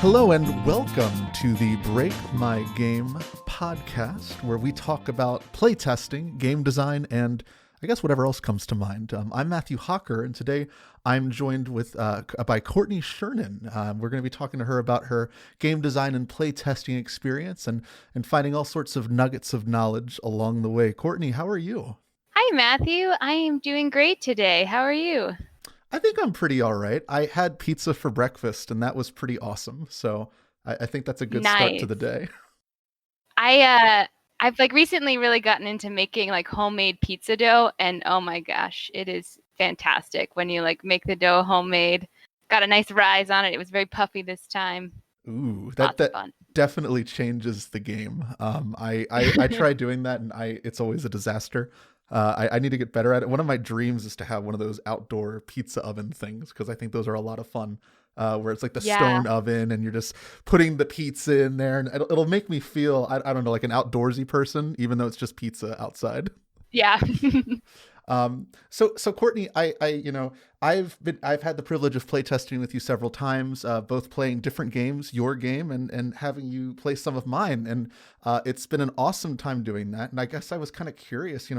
Hello and welcome to the Break My Game podcast, where we talk about playtesting, game design, and I guess whatever else comes to mind. I'm Matthew Hocker, and today I'm joined by Courtney Shernan. We're going to be talking to her about her game design and playtesting experience and finding all sorts of nuggets of knowledge along the way. Courtney, how are you? Hi, Matthew. I am doing great today. How are you? I think I'm pretty all right. I had pizza for breakfast, and that was pretty awesome. So I think that's a good start to Nice. the day. I've recently really gotten into making homemade pizza dough, and oh my gosh, it is fantastic when you make the dough homemade. Got a nice rise on it. It was very puffy this time. Ooh, that Lots of that fun. definitely changes the game. I try doing that, and it's always a disaster. I need to get better at it. One of my dreams is to have one of those outdoor pizza oven things because I think those are a lot of fun. Where it's like the Yeah. stone oven, and you're just putting the pizza in there, and it'll make me feel I don't know, like an outdoorsy person, even though it's just pizza outside. Yeah. So Courtney, I've had the privilege of playtesting with you several times, both playing different games, your game, and having you play some of mine, and it's been an awesome time doing that. And I guess I was kind of curious,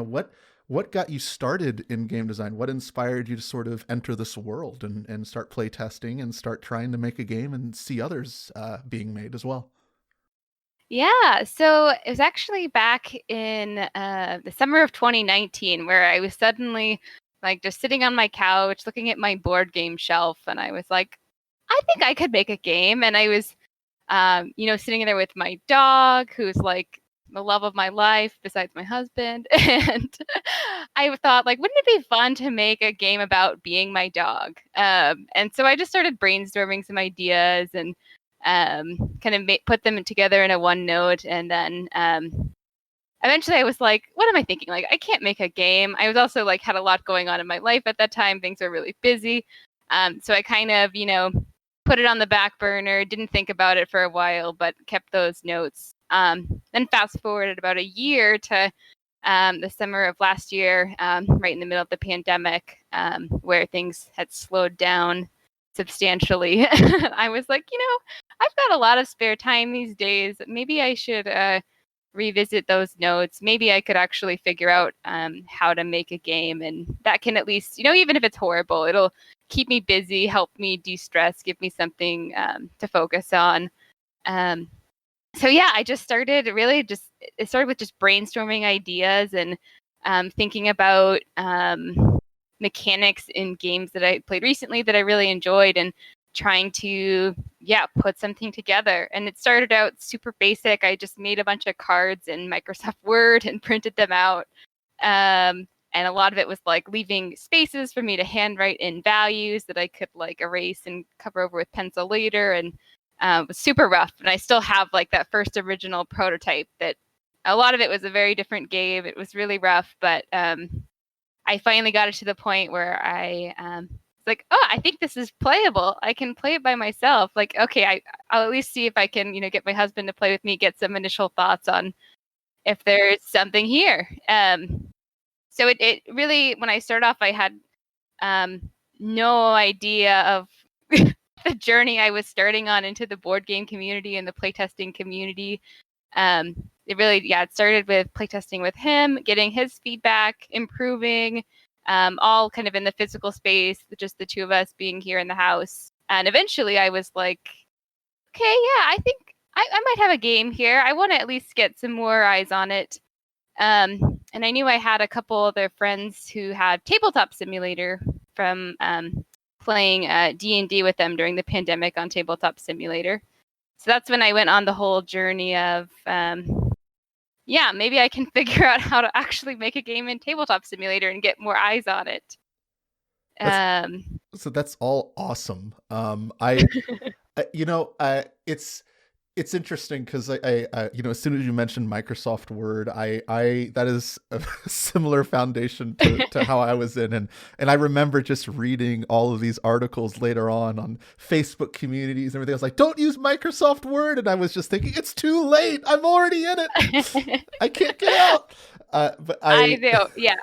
what got you started in game design? What inspired you to sort of enter this world and start playtesting and start trying to make a game and see others being made as well? Yeah, so it was actually back in the summer of 2019 where I was suddenly just sitting on my couch looking at my board game shelf, and I was like, I think I could make a game. And I was, sitting there with my dog, who's like the love of my life besides my husband. And I thought, wouldn't it be fun to make a game about being my dog? And so I just started brainstorming some ideas and kind of put them together in a OneNote. And then eventually I was like, what am I thinking? I can't make a game. I was also had a lot going on in my life at that time. Things were really busy. So I kind of, put it on the back burner, didn't think about it for a while, but kept those notes. Then fast forwarded about a year to the summer of last year, right in the middle of the pandemic, where things had slowed down substantially. I was like, I've got a lot of spare time these days. Maybe I should revisit those notes. Maybe I could actually figure out how to make a game. And that can at least, even if it's horrible, it'll keep me busy, help me de-stress, give me something to focus on. So yeah, I just started it started with just brainstorming ideas and thinking about mechanics in games that I played recently that I really enjoyed, and trying to put something together. And it started out super basic. I just made a bunch of cards in Microsoft Word and printed them out. And a lot of it was leaving spaces for me to handwrite in values that I could erase and cover over with pencil later. And it was super rough. And I still have that first original prototype that a lot of it was a very different game. It was really rough, but I finally got it to the point where I was like, oh, I think this is playable. I can play it by myself. Okay, I'll at least see if I can, get my husband to play with me, get some initial thoughts on if there's something here. So it really, when I started off, I had no idea of the journey I was starting on into the board game community and the playtesting community. It really, it started with playtesting with him, getting his feedback, improving, all kind of in the physical space, just the two of us being here in the house. And eventually I was like, okay, yeah, I think I might have a game here. I want to at least get some more eyes on it. And I knew I had a couple other friends who had Tabletop Simulator from playing D&D with them during the pandemic on Tabletop Simulator. So that's when I went on the whole journey of, maybe I can figure out how to actually make a game in Tabletop Simulator and get more eyes on it. So that's all awesome. It's interesting because as soon as you mentioned Microsoft Word, I that is a similar foundation to how I was in, and I remember just reading all of these articles later on Facebook communities and everything. I was like, don't use Microsoft Word, and I was just thinking, it's too late. I'm already in it. I can't get out. But I know, yeah.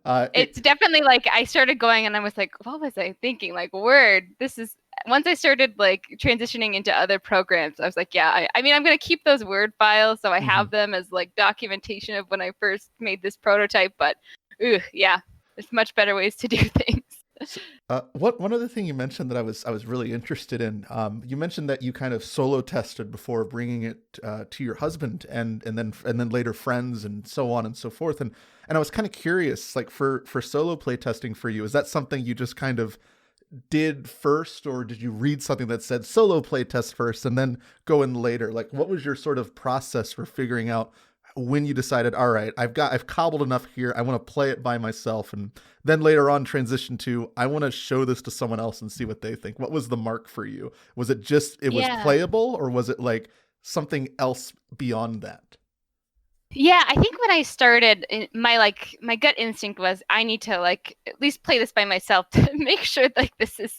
uh, It's definitely I started going and I was like, what was I thinking? Word, this is, once I started like transitioning into other programs, I was like, yeah, I mean, I'm going to keep those Word files. So I Hmm. have them as like documentation of when I first made this prototype. But yeah, there's much better ways to do things. So, what one other thing you mentioned that I was really interested in? You mentioned that you kind of solo tested before bringing it to your husband, and then later friends, and so on and so forth. And I was kind of curious, like for solo play testing for you, is that something you just kind of did first, or did you read something that said solo play test first and then go in later? Like, what was your sort of process for figuring out when you decided, all right, I've cobbled enough here, I want to play it by myself, and then later on transition to, I want to show this to someone else and see what they think? What was the mark for you? Was it just it was Yeah. playable, or was it like something else beyond that? Yeah, I think when I started, my gut instinct was I need to like at least play this by myself to make sure like this is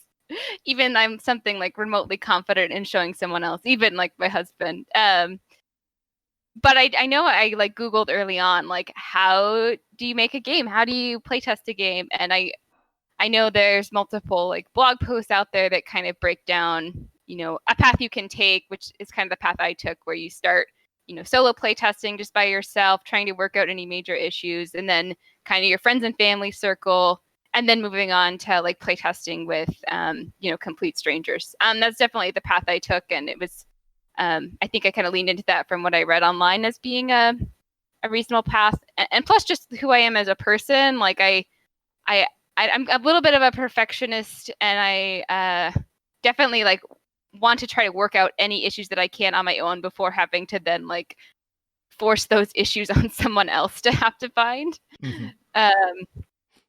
even I'm something like remotely confident in showing someone else, even like my husband. But I know I like Googled early on like how do you make a game? How do you play test a game? And I know there's multiple like blog posts out there that kind of break down, a path you can take, which is kind of the path I took, where you start, solo play testing just by yourself, trying to work out any major issues, and then kind of your friends and family circle, and then moving on to like play testing with, complete strangers. That's definitely the path I took, and it was, I think I kind of leaned into that from what I read online as being a reasonable path, and plus just who I am as a person, like I I'm a little bit of a perfectionist, and I definitely like want to try to work out any issues that I can on my own before having to then like force those issues on someone else to have to find. Hmm. Um,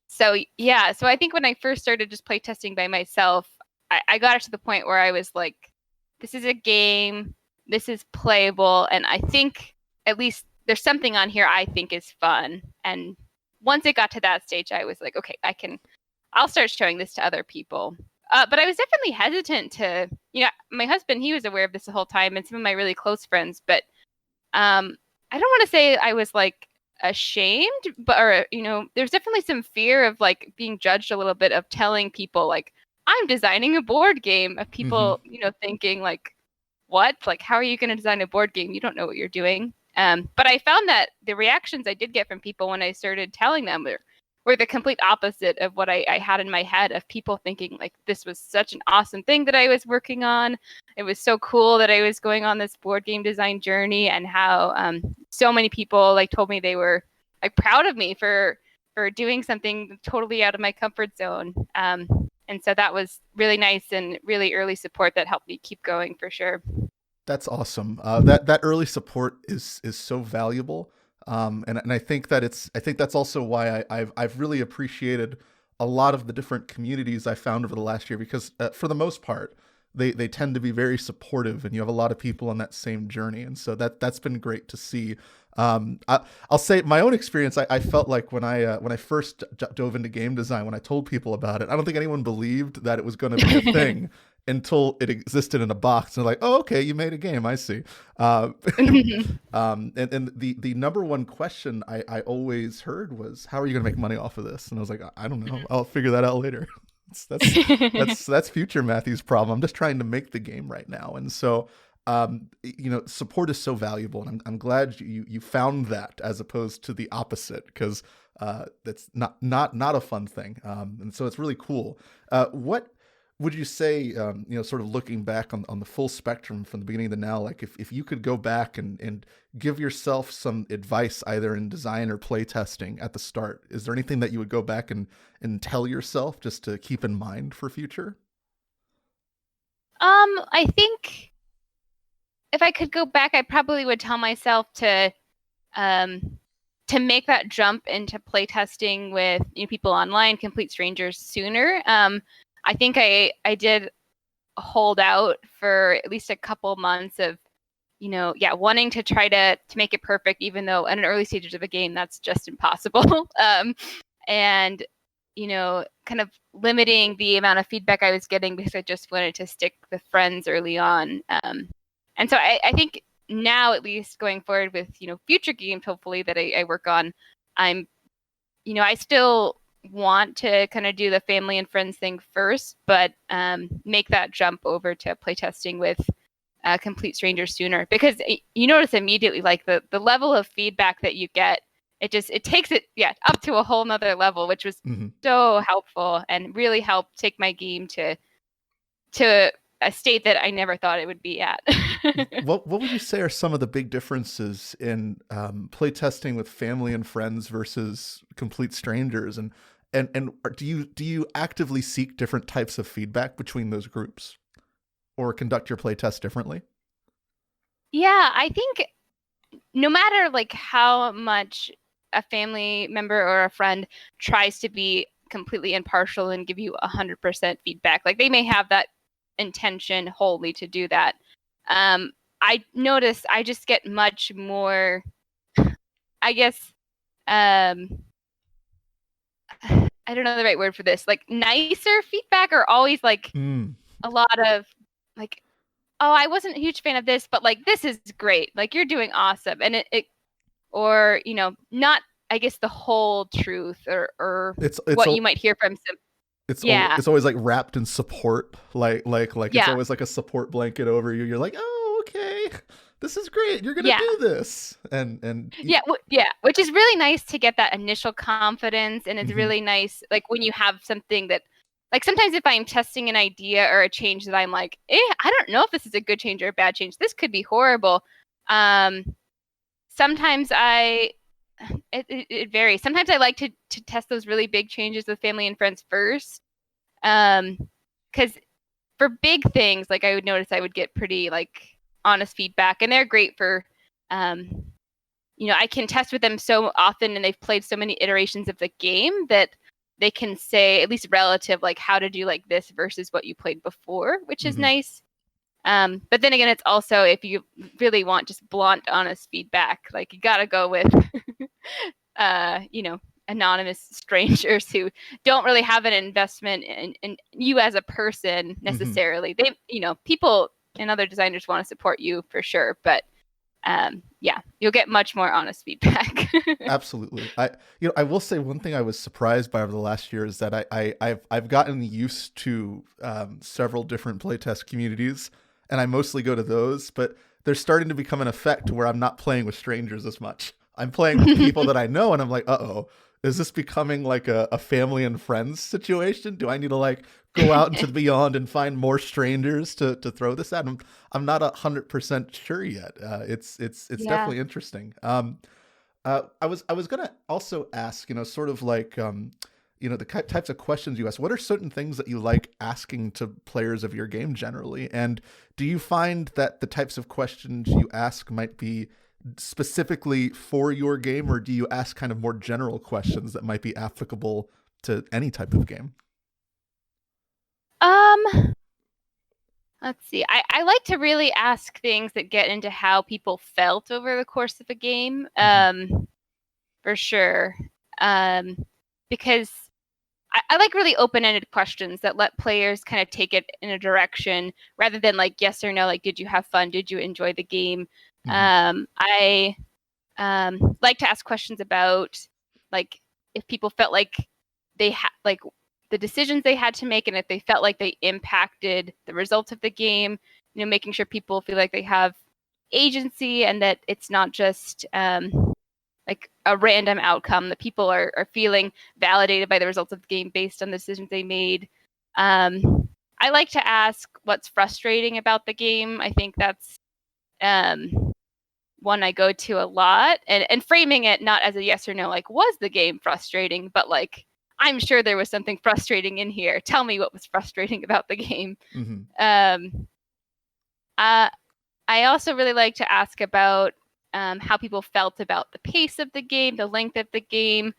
so yeah, so I think when I first started just playtesting by myself, I got it to the point where I was like, this is a game, this is playable, and I think at least there's something on here I think is fun. And once it got to that stage, I was like, okay, I'll start showing this to other people. But I was definitely hesitant to, my husband, he was aware of this the whole time, and some of my really close friends, but I don't want to say I was like ashamed, but, or, there's definitely some fear of like being judged a little bit of telling people, like, I'm designing a board game, of Hmm. people, thinking, like, what? Like, how are you going to design a board game? You don't know what you're doing. But I found that the reactions I did get from people when I started telling them were the complete opposite of what I had in my head, of people thinking like this was such an awesome thing that I was working on. It was so cool that I was going on this board game design journey, and how so many people like told me they were like proud of me for doing something totally out of my comfort zone. And so that was really nice and really early support that helped me keep going for sure. That's awesome. That early support is so valuable, and I think that's also why I've really appreciated a lot of the different communities I found over the last year, because for the most part they tend to be very supportive, and you have a lot of people on that same journey, and so that's been great to see. I'll say my own experience. I felt like when I first dove into game design, when I told people about it, I don't think anyone believed that it was going to be a thing until it existed in a box. And they're like, "Oh, okay, you made a game. I see." Uh, and the number one question I always heard was, "How are you going to make money off of this?" And I was like, "I don't know. I'll figure that out later." That's future Matthew's problem. I'm just trying to make the game right now, and so support is so valuable, and I'm glad you found that, as opposed to the opposite, because that's not a fun thing. And so it's really cool. What would you say, sort of looking back on the full spectrum from the beginning to now, like if you could go back and give yourself some advice, either in design or play testing at the start, is there anything that you would go back and tell yourself just to keep in mind for future? I think if I could go back, I probably would tell myself um, to make that jump into playtesting with people online, complete strangers, sooner. I think I did hold out for at least a couple months of yeah, wanting to try to make it perfect, even though at an early stages of a game that's just impossible. And kind of limiting the amount of feedback I was getting because I just wanted to stick with friends early on. And so I think now, at least going forward with future games, hopefully that I work on, I'm I still want to kind of do the family and friends thing first, but make that jump over to playtesting with complete strangers sooner, because you notice immediately like the level of feedback that you get, it takes it up to a whole nother level, which was so helpful and really helped take my game to a state that I never thought it would be at. What would you say are some of the big differences in playtesting with family and friends versus complete strangers, and do you actively seek different types of feedback between those groups, or conduct your playtest differently? Yeah, I think no matter like how much a family member or a friend tries to be completely impartial and give you 100% feedback, like they may have that intention wholly to do that. I notice I just get much more, I guess, I don't know the right word for this, like nicer feedback, or always like a lot of like, oh, I wasn't a huge fan of this, but like this is great, like you're doing awesome, and it or not, I guess, the whole truth, or it's what you might hear from some. it's always like wrapped in support, like it's Yeah. always like a support blanket over you. You're like, oh, okay, this is great, you're gonna do this, and yeah, which is really nice to get that initial confidence, and it's really nice like when you have something that, like sometimes if I'm testing an idea or a change that I'm like, I don't know if this is a good change or a bad change, this could be horrible. Sometimes it varies. Sometimes I like to test those really big changes with family and friends first, because for big things, like I would notice I would get pretty like honest feedback, and they're great for, I can test with them so often, and they've played so many iterations of the game that they can say at least relative, like how to do like this versus what you played before, which is nice. But then again, it's also, if you really want just blunt, honest feedback, like you gotta go with, anonymous strangers who don't really have an investment in you as a person necessarily. They, people and other designers want to support you for sure, but you'll get much more honest feedback. Absolutely. I will say one thing I was surprised by over the last year is that I've gotten used to several different playtest communities, and I mostly go to those, but there's starting to become an effect where I'm not playing with strangers as much. I'm playing with people that I know, and I'm like, uh-oh, is this becoming like a family and friends situation? Do I need to like go out into the beyond and find more strangers to throw this at? I'm not 100% sure yet. It's definitely interesting. I was gonna also ask, sort of like, the types of questions you ask. What are certain things that you like asking to players of your game generally? And do you find that the types of questions you ask might be specifically for your game, or do you ask kind of more general questions that might be applicable to any type of game? Let's see. I like to really ask things that get into how people felt over the course of a game, for sure. Because I like really open-ended questions that let players kind of take it in a direction rather than like yes or no, like did you have fun? Did you enjoy the game? I like to ask questions about like if people felt like they had like the decisions they had to make, and if they felt like they impacted the results of the game, making sure people feel like they have agency and that it's not just like a random outcome, that people are feeling validated by the results of the game based on the decisions they made. I like to ask what's frustrating about the game. I think that's one I go to a lot, and framing it not as a yes or no, like was the game frustrating, but like I'm sure there was something frustrating in here. Tell me what was frustrating about the game. I also really like to ask about how people felt about the pace of the game, the length of the game.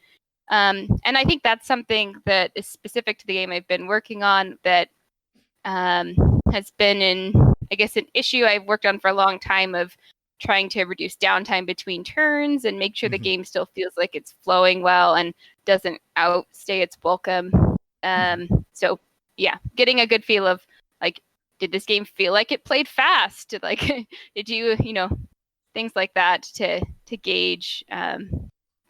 And I think that's something that is specific to the game I've been working on that has been I guess, an issue I've worked on for a long time of trying to reduce downtime between turns and make sure the game still feels like it's flowing well and doesn't outstay its welcome. So yeah, getting a good feel of like, did this game feel like it played fast? Like, did you, things like that to gauge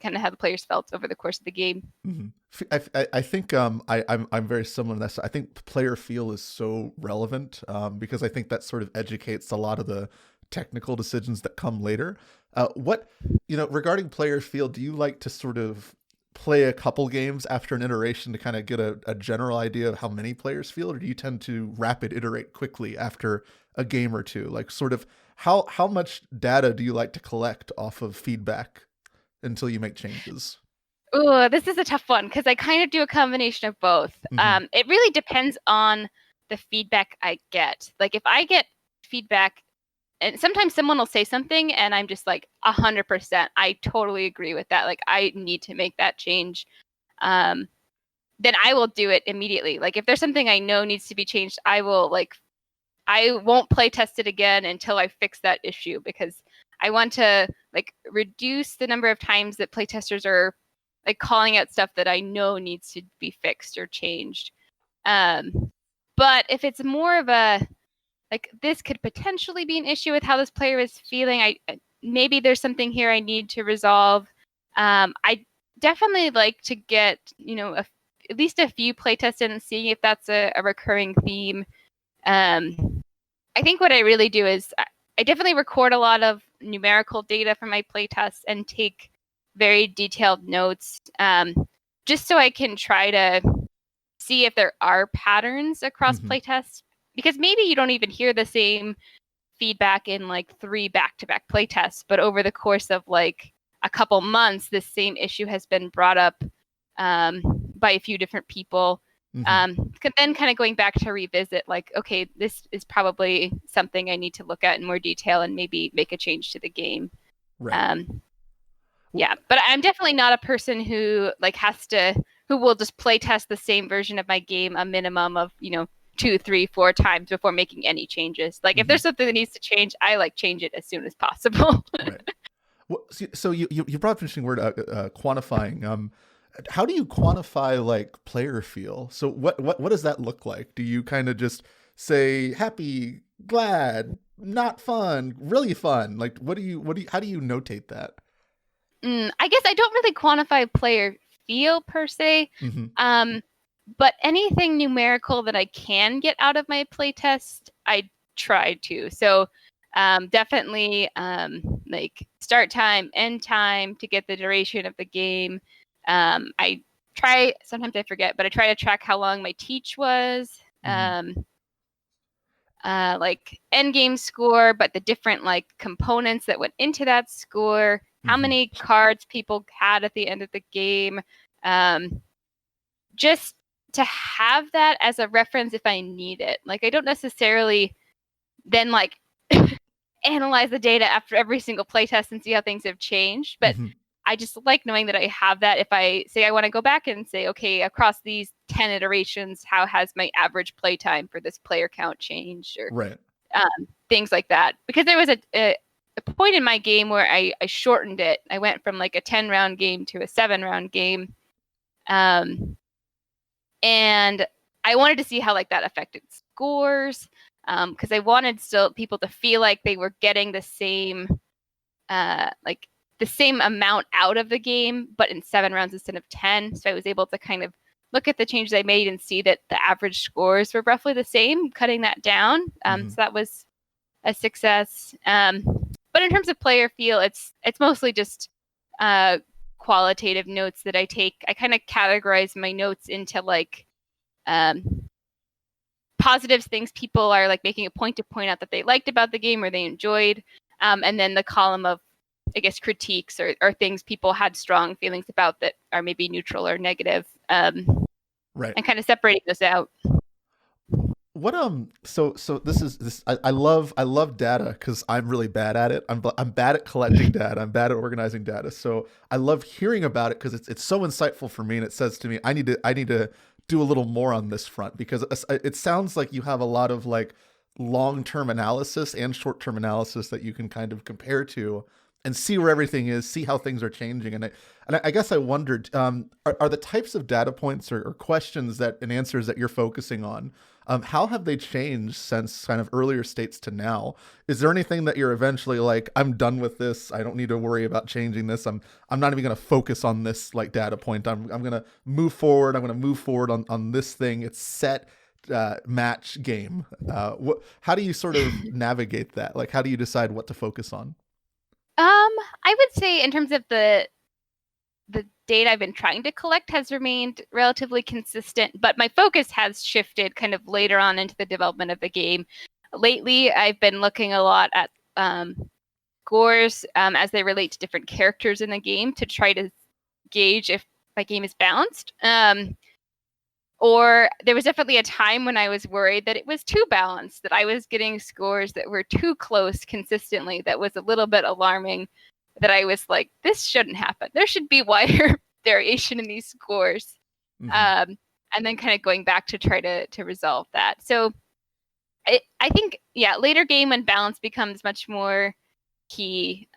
kind of how the players felt over the course of the game. Mhm. I think I'm very similar to this. I think player feel is so relevant because I think that sort of educates a lot of the technical decisions that come later. What regarding player feel, do you like to sort of play a couple games after an iteration to kind of get a general idea of how many players feel, or do you tend to rapid iterate quickly after a game or two? Like sort of how much data do you like to collect off of feedback until you make changes? Oh, this is a tough one because I kind of do a combination of both. Hmm. It really depends on the feedback I get. Like if I get feedback, and sometimes someone will say something and I'm just like 100%, I totally agree with that. Like I need to make that change. Um, then I will do it immediately. Like if there's something I know needs to be changed, I won't play test it again until I fix that issue because I want to like reduce the number of times that playtesters are like calling out stuff that I know needs to be fixed or changed. But if it's more of a like this could potentially be an issue with how this player is feeling, I maybe there's something here I need to resolve. I definitely like to get at least a few playtests in and seeing if that's a recurring theme. I think what I really do is I definitely record a lot of numerical data from my playtests and take very detailed notes, just so I can try to see if there are patterns across Hmm. playtests. Because maybe you don't even hear the same feedback in like 3 back-to-back playtests, but over the course of like a couple months, this same issue has been brought up by a few different people. Hmm. Then kind of going back to revisit, like, okay, this is probably something I need to look at in more detail and maybe make a change to the game. Right. Um, Well, yeah, but I'm definitely not a person who like who will just play test the same version of my game a minimum of 2, 3, 4 times before making any changes. Like if mhm, there's something that needs to change, I like change it as soon as possible. right. Well, so you brought up an interesting word, quantifying. How do you quantify like player feel? So what does that look like? Do you kind of just say happy, glad, not fun, really fun? Like how do you notate that? I guess I don't really quantify player feel per se. Hmm. Um, but anything numerical that I can get out of my playtest, I try to. So definitely like start time, end time to get the duration of the game. I try, sometimes I forget, but I try to track how long my teach was. Hmm. Like end game score, but the different like components that went into that score, how Hmm. many cards people had at the end of the game, um, just to have that as a reference if I need it. Like I don't necessarily then like analyze the data after every single playtest and see how things have changed, but Hmm. I just like knowing that I have that if I say I want to go back and say, okay, across these 10 iterations, how has my average playtime for this player count changed or Right. things like that. Because there was a point in my game where I shortened it. I went from like a 10 round game to a 7 round game. Um, and I wanted to see how like that affected scores because I wanted still people to feel like they were getting the same like the same amount out of the game, but in 7 rounds instead of 10. So I was able to kind of look at the changes I made and see that the average scores were roughly the same, cutting that down. Hmm. So that was a success. But in terms of player feel, it's mostly just qualitative notes that I take. I kind of categorize my notes into like um, positives, things people are like making a point to point out that they liked about the game or they enjoyed, and then the column of I guess critiques or things people had strong feelings about that are maybe neutral or negative, Right. and kind of separating those out. What so this I love data because I'm really bad at it. I'm bad at collecting data. I'm bad at organizing data. So I love hearing about it because it's so insightful for me, and it says to me I need to do a little more on this front because it sounds like you have a lot of like long-term analysis and short-term analysis that you can kind of compare to and see where everything is, see how things are changing. And I guess I wondered, are the types of data points or questions that and answers that you're focusing on, How have they changed since kind of earlier states to now? Is there anything that you're eventually like, I'm done with this. I don't need to worry about changing this. I'm not even going to focus on this like data point. I'm going to move forward. I'm going to move forward on this thing. It's set, match, game. How do you sort of navigate that? Like, how do you decide what to focus on? I would say in terms of the data I've been trying to collect has remained relatively consistent, but my focus has shifted kind of later on into the development of the game. Lately, I've been looking a lot at scores as they relate to different characters in the game to try to gauge if my game is balanced. Or there was definitely a time when I was worried that it was too balanced, that I was getting scores that were too close consistently. That was a little bit alarming, that I was like, this shouldn't happen. There should be wider variation in these scores. Mm-hmm. And then kind of going back to try to resolve that. So I think, yeah, later game when balance becomes much more key.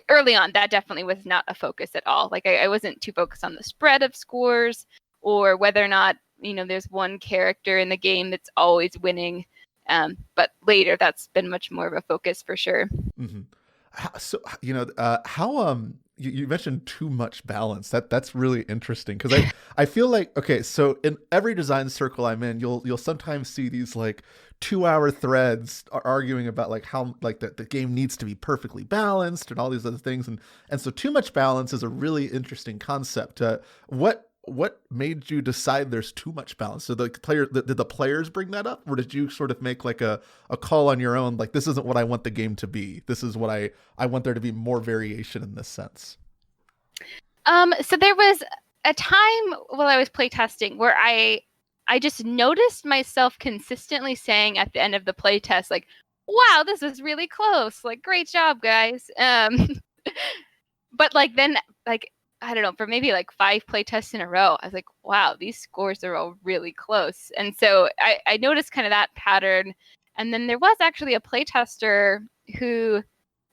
Early on, that definitely was not a focus at all. Like I wasn't too focused on the spread of scores or whether or not, there's one character in the game that's always winning. But later, that's been much more of a focus for sure. Mm-hmm. So how you mentioned too much balance. That's really interesting because I feel like, okay, so in every design circle I'm in, you'll sometimes see these like 2-hour threads arguing about like how like the game needs to be perfectly balanced and all these other things, and so too much balance is a really interesting concept. What made you decide there's too much balance? So did the players bring that up, or did you sort of make like a call on your own, like this isn't what I want the game to be, this is what I want there to be more variation in this sense? So there was a time while I was playtesting where I just noticed myself consistently saying at the end of the playtest, like, wow, this is really close, like great job, guys. But like then like I don't know, for maybe like 5 playtests in a row, I was like, wow, these scores are all really close. And so I noticed kind of that pattern. And then there was actually a playtester who,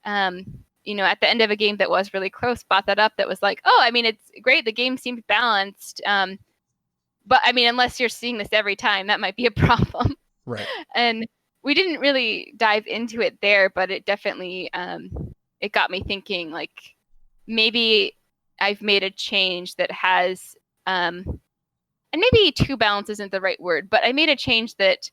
at the end of a game that was really close, brought that up. That was like, oh, I mean, it's great. The game seemed balanced. But I mean, unless you're seeing this every time, that might be a problem. Right. And we didn't really dive into it there, but it definitely, it got me thinking, like, maybe I've made a change that has, and maybe too balanced isn't the right word, but I made a change that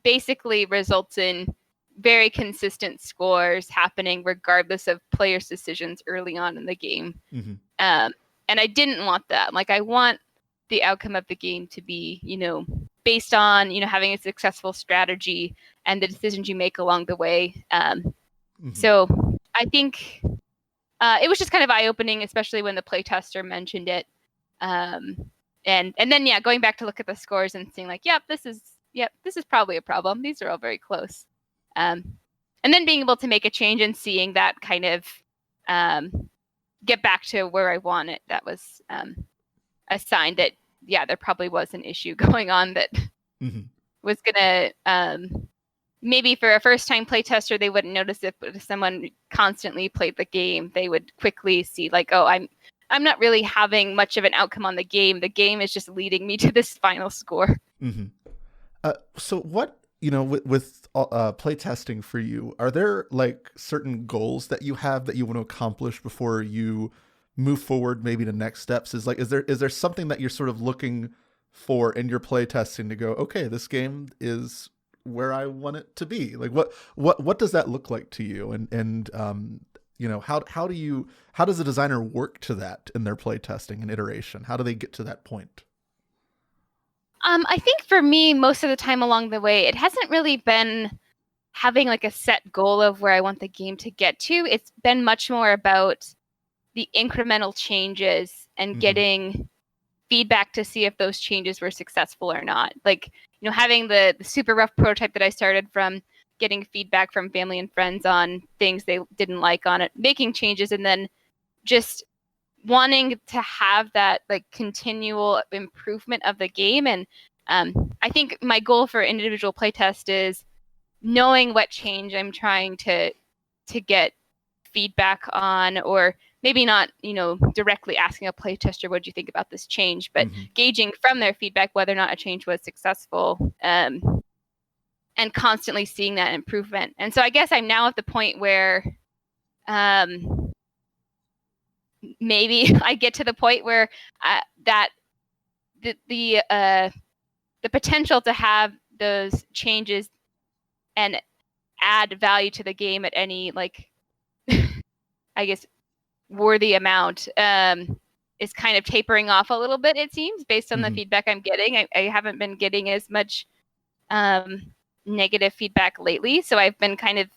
basically results in very consistent scores happening regardless of players' decisions early on in the game. Mm-hmm. And I didn't want that. Like, I want the outcome of the game to be, based on, having a successful strategy and the decisions you make along the way. Mm-hmm. So I think it was just kind of eye-opening, especially when the playtester mentioned it. And then, yeah, going back to look at the scores and seeing like, this is probably a problem. These are all very close. And then being able to make a change and seeing that kind of get back to where I want it. That was a sign that, there probably was an issue going on that mm-hmm. was going to, maybe for a first-time playtester, they wouldn't notice it, but if someone constantly played the game, they would quickly see like, oh, I'm not really having much of an outcome on the game. The game is just leading me to this final score. Mm-hmm. So what, with playtesting for you, are there like certain goals that you have that you want to accomplish before you move forward maybe to next steps? Is there something that you're sort of looking for in your playtesting to go, okay, this game is where I want it to be? Like what does that look like to you? And how does a designer work to that in their playtesting and iteration? How do they get to that point? I think for me, most of the time along the way, it hasn't really been having like a set goal of where I want the game to get to. It's been much more about the incremental changes and Mm-hmm. getting feedback to see if those changes were successful or not. Like, having the super rough prototype that I started from, getting feedback from family and friends on things they didn't like on it, making changes, and then just wanting to have that like continual improvement of the game. And I think my goal for individual playtest is knowing what change I'm trying to get feedback on, or maybe not, directly asking a playtester, what do you think about this change, but gauging from their feedback whether or not a change was successful, and constantly seeing that improvement. And so I guess I'm now at the point where maybe I get to the point where that the potential to have those changes and add value to the game at any, like, I guess, worthy amount is kind of tapering off a little bit, it seems, based on the feedback I'm getting. I haven't been getting as much negative feedback lately, so I've been kind of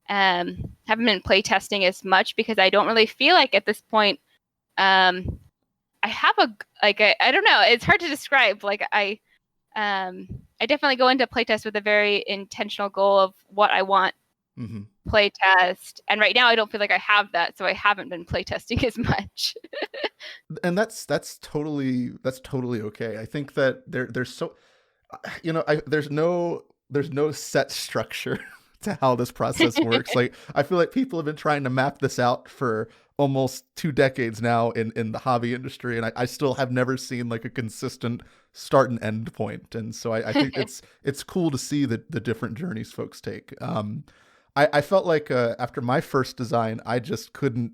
haven't been playtesting as much, because I don't really feel like at this point I have I don't know, it's hard to describe. Like I definitely go into playtest with a very intentional goal of what I want playtest, and right now I don't feel like I have that, so I haven't been playtesting as much. And that's totally okay. I think that there's so, there's no set structure to how this process works. Like, I feel like people have been trying to map this out for almost 2 decades now in the hobby industry, and I still have never seen like a consistent start and end point. And so I think it's cool to see the different journeys folks take. I felt like after my first design, I just couldn't.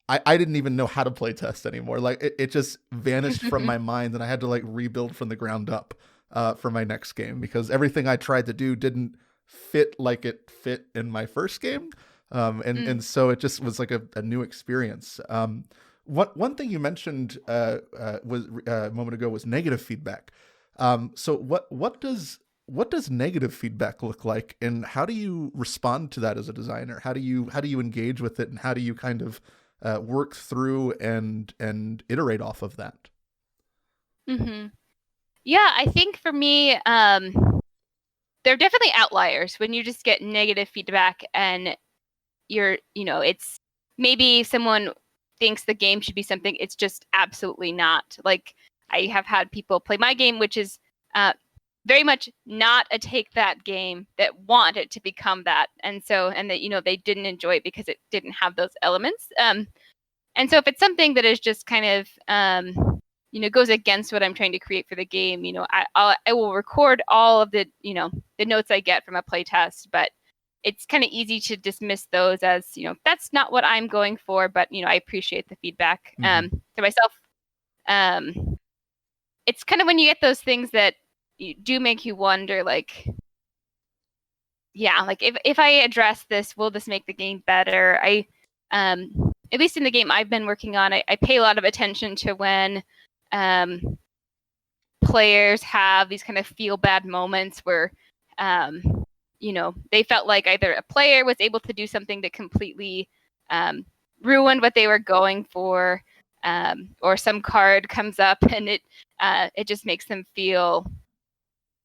I didn't even know how to play test anymore. Like it just vanished from my mind, and I had to like rebuild from the ground up for my next game, because everything I tried to do didn't fit like it fit in my first game. And so it just was like a new experience. One thing you mentioned was a moment ago was negative feedback. So what does negative feedback look like, and how do you respond to that as a designer? How do you engage with it, and how do you kind of work through and iterate off of that? Yeah, I think for me, there are definitely outliers when you just get negative feedback and it's maybe someone thinks the game should be something it's just absolutely not. Like, I have had people play my game, which is very much not a take that game, that want it to become that. And that, they didn't enjoy it because it didn't have those elements. And so if it's something that is just kind of, goes against what I'm trying to create for the game, I will record all of the, the notes I get from a playtest, but it's kind of easy to dismiss those as, that's not what I'm going for, but, I appreciate the feedback. To myself, it's kind of when you get those things that do make you wonder, like, yeah, like if I address this, will this make the game better? At least in the game I've been working on, I pay a lot of attention to when players have these kind of feel bad moments where, they felt like either a player was able to do something that completely ruined what they were going for, or some card comes up and it just makes them feel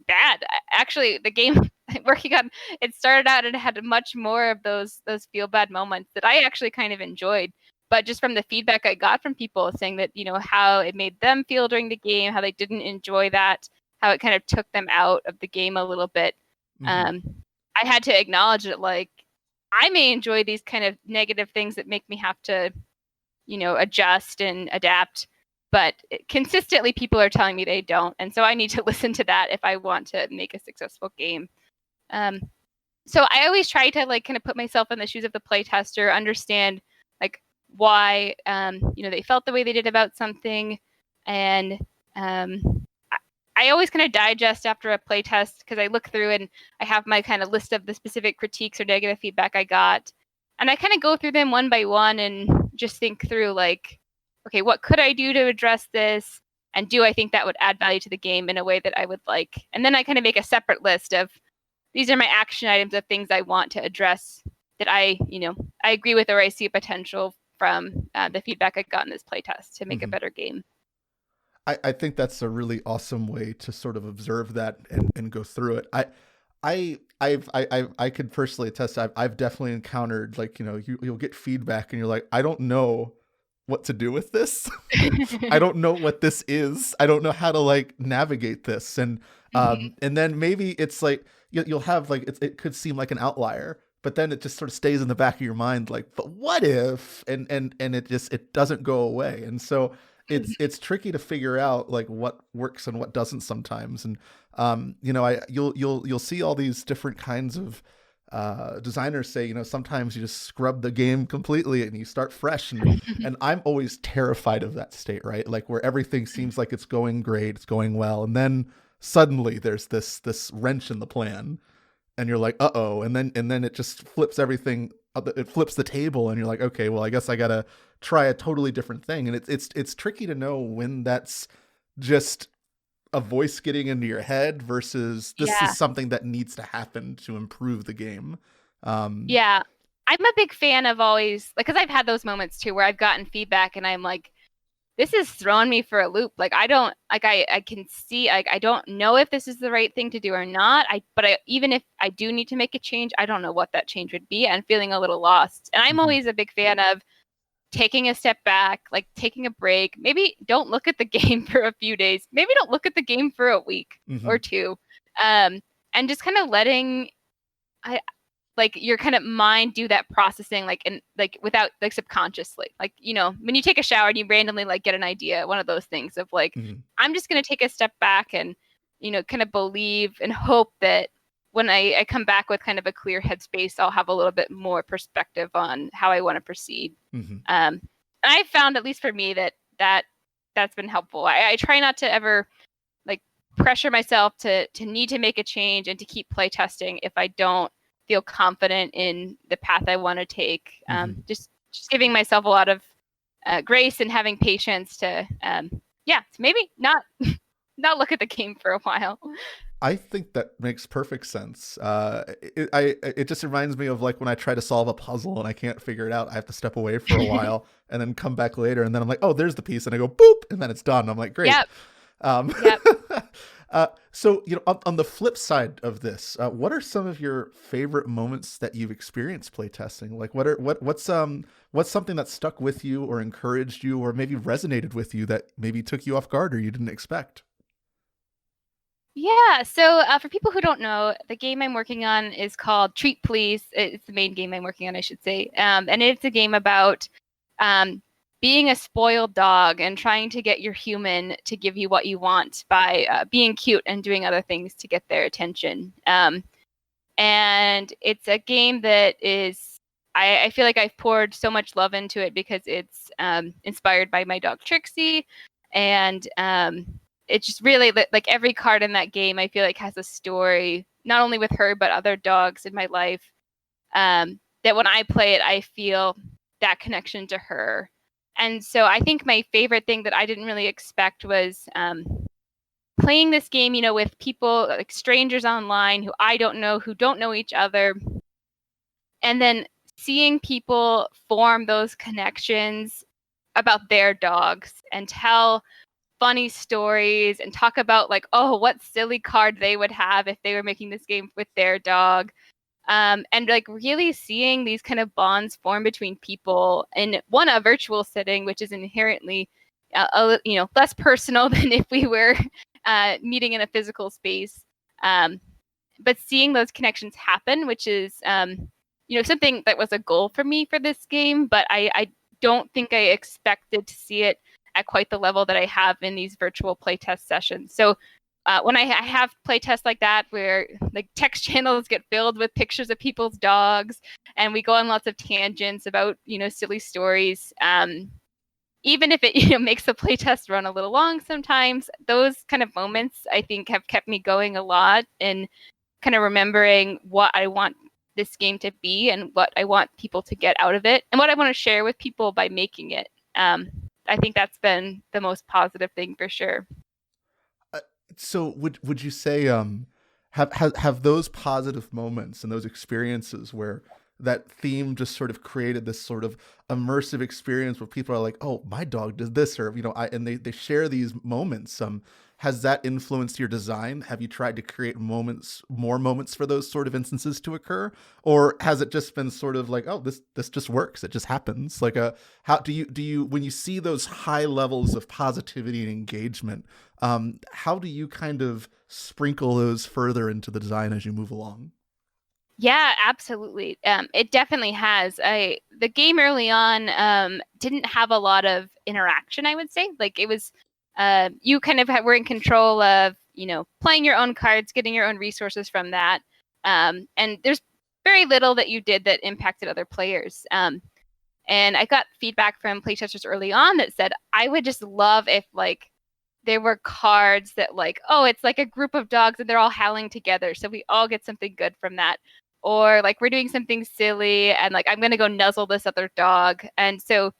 bad. Actually, the game I'm working on, it started out and it had much more of those feel bad moments that I actually kind of enjoyed. But just from the feedback I got from people saying that, how it made them feel during the game, how they didn't enjoy that, how it kind of took them out of the game a little bit. I had to acknowledge that, like, I may enjoy these kind of negative things that make me have to, adjust and adapt. But consistently, people are telling me they don't. And so I need to listen to that if I want to make a successful game. So I always try to, like, kind of put myself in the shoes of the playtester, understand, like, why, they felt the way they did about something. And I always kind of digest after a playtest, because I look through and I have my kind of list of the specific critiques or negative feedback I got. And I kind of go through them one by one and just think through, like, okay, what could I do to address this? And do I think that would add value to the game in a way that I would like? And then I kind of make a separate list of, these are my action items of things I want to address that I agree with, or I see a potential from the feedback I got in this playtest to make a better game. I think that's a really awesome way to sort of observe that and go through it. I could personally attest. I've definitely encountered, like, you'll get feedback and you're like, I don't know what to do with this. I don't know what this is. I don't know how to, like, navigate this. And then maybe it's like you'll have, like, it could seem like an outlier, but then it just sort of stays in the back of your mind, like, but what if? And it doesn't go away. And so it's tricky to figure out like what works and what doesn't sometimes. And you'll see all these different kinds of designers say, sometimes you just scrub the game completely and you start fresh. And I'm always terrified of that state, right? Like where everything seems like it's going great, it's going well, and then suddenly there's this wrench in the plan, and you're like, uh-oh, and then it just flips everything. It flips the table, and you're like, okay, well, I guess I gotta try a totally different thing. And it's tricky to know when that's just a voice getting into your head versus this Yeah. is something that needs to happen to improve the game. Yeah. I'm a big fan of always, like, because I've had those moments too where I've gotten feedback and I'm like, this is throwing me for a loop. Like, I don't, like, I can see, like, I don't know if this is the right thing to do or not. Even if I do need to make a change, I don't know what that change would be. I'm feeling a little lost. And I'm always a big fan of taking a step back, like taking a break. Maybe don't look at the game for a few days. Maybe don't look at the game for a week or two. And just kind of letting like your kind of mind do that processing, like, and like without, like, subconsciously, like, when you take a shower and you randomly like get an idea, one of those things of like, I'm just going to take a step back and, kind of believe and hope that when I come back with kind of a clear headspace, I'll have a little bit more perspective on how I want to proceed. And I found, at least for me, that's been helpful. I try not to ever like pressure myself to need to make a change and to keep playtesting if I don't feel confident in the path I want to take. Just giving myself a lot of grace and having patience to maybe not look at the game for a while. I think that makes perfect sense. It just reminds me of like when I try to solve a puzzle and I can't figure it out. I have to step away for a while and then come back later, and then I'm like, oh, there's the piece, and I go boop, and then it's done. I'm like, great. Yep. So on the flip side of this, what are some of your favorite moments that you've experienced playtesting? Like what's something that stuck with you or encouraged you or maybe resonated with you that maybe took you off guard or you didn't expect? Yeah, so for people who don't know, the game I'm working on is called Treat Please. It's the main game I'm working on, I should say. And it's a game about being a spoiled dog and trying to get your human to give you what you want by being cute and doing other things to get their attention. And it's a game that is, I feel like I've poured so much love into it because it's inspired by my dog Trixie. And it's just really, like, every card in that game, I feel like has a story, not only with her, but other dogs in my life. That when I play it, I feel that connection to her. And so I think my favorite thing that I didn't really expect was playing this game, with people, like strangers online who I don't know, who don't know each other. And then seeing people form those connections about their dogs and tell funny stories and talk about like, oh, what silly card they would have if they were making this game with their dog. And like really seeing these kind of bonds form between people in a virtual setting, which is inherently, less personal than if we were meeting in a physical space. But seeing those connections happen, which is, something that was a goal for me for this game, but I don't think I expected to see it at quite the level that I have in these virtual playtest sessions. So when I have playtests like that, where like text channels get filled with pictures of people's dogs, and we go on lots of tangents about silly stories, even if it makes the playtest run a little long sometimes, those kind of moments I think have kept me going a lot and kind of remembering what I want this game to be and what I want people to get out of it and what I want to share with people by making it. I think that's been the most positive thing for sure. So would you say have those positive moments and those experiences where that theme just sort of created this sort of immersive experience where people are like, oh, my dog did this, or and they share these moments. Has that influenced your design? Have you tried to create more moments for those sort of instances to occur? Or has it just been sort of like, oh, this just works. It just happens. Like how do you when you see those high levels of positivity and engagement, how do you kind of sprinkle those further into the design as you move along? Yeah, absolutely. It definitely has. The game early on didn't have a lot of interaction, I would say. Like it was you kind of were in control of, playing your own cards, getting your own resources from that. And there's very little that you did that impacted other players. And I got feedback from playtesters early on that said, I would just love if like there were cards that like, oh, it's like a group of dogs and they're all howling together. So we all get something good from that. Or like we're doing something silly and like I'm gonna go nuzzle this other dog. And so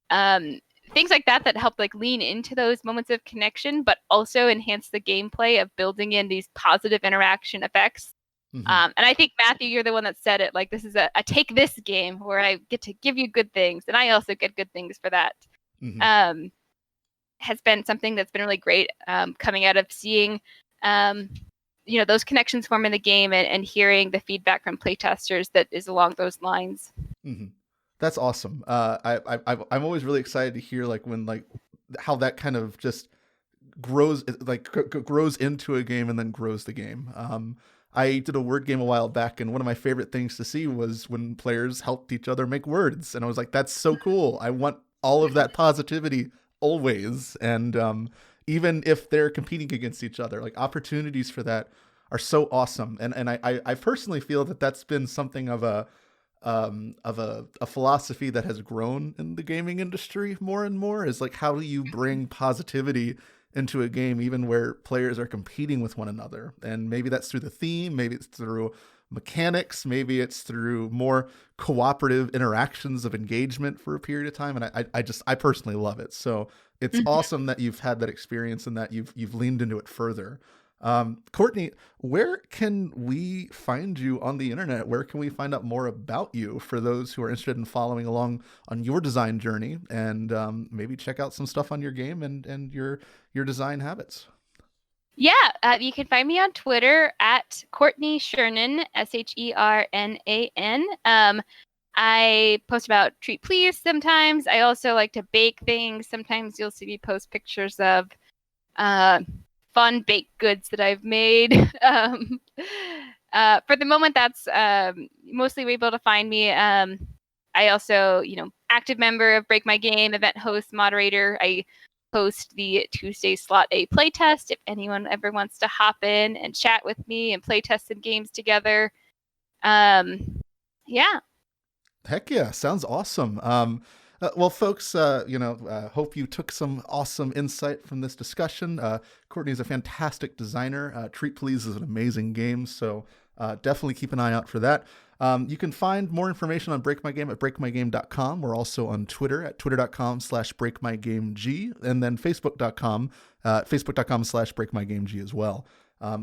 um things like that help like lean into those moments of connection, but also enhance the gameplay of building in these positive interaction effects. Mm-hmm. And I think Matthew, you're the one that said it. Like this is a take this game where I get to give you good things, and I also get good things for that. Mm-hmm. Um, has been something that's been really great coming out of seeing, those connections form in the game and hearing the feedback from playtesters that is along those lines. Mm-hmm. That's awesome. I'm always really excited to hear like when like how that kind of just grows grows into a game and then grows the game. I did a word game a while back, and one of my favorite things to see was when players helped each other make words, and I was like, "That's so cool! I want all of that positivity always." And even if they're competing against each other, like opportunities for that are so awesome. And I personally feel that that's been something of a philosophy that has grown in the gaming industry more and more, is like, how do you bring positivity into a game even where players are competing with one another? And maybe that's through the theme, maybe it's through mechanics, maybe it's through more cooperative interactions of engagement for a period of time. And I personally love it. So it's awesome that you've had that experience and that you've leaned into it further. Courtney, where can we find you on the internet? Where can we find out more about you for those who are interested in following along on your design journey, and maybe check out some stuff on your game and your design habits? Yeah, you can find me on Twitter at Courtney Shernan, Shernan. I post about treat please sometimes. I also like to bake things. Sometimes you'll see me post pictures of uh, fun baked goods that I've made. For the moment, that's mostly where you're able to find me. I also, active member of Break My Game, event host, moderator. I host the Tuesday Slot A playtest if anyone ever wants to hop in and chat with me and playtest some games together. Yeah. Heck yeah, sounds awesome. Well, folks, hope you took some awesome insight from this discussion. Courtney is a fantastic designer. Treat Please is an amazing game, so definitely keep an eye out for that. You can find more information on Break My Game at breakmygame.com. We're also on Twitter at twitter.com/breakmygameg, and then facebook.com/breakmygameg as well.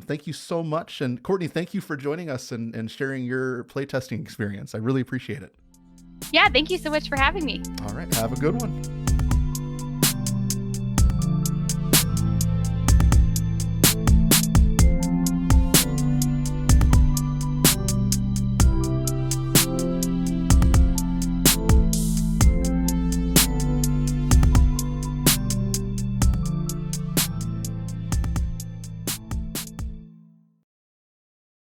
Thank you so much. And Courtney, thank you for joining us and sharing your playtesting experience. I really appreciate it. Yeah, thank you so much for having me. All right, have a good one.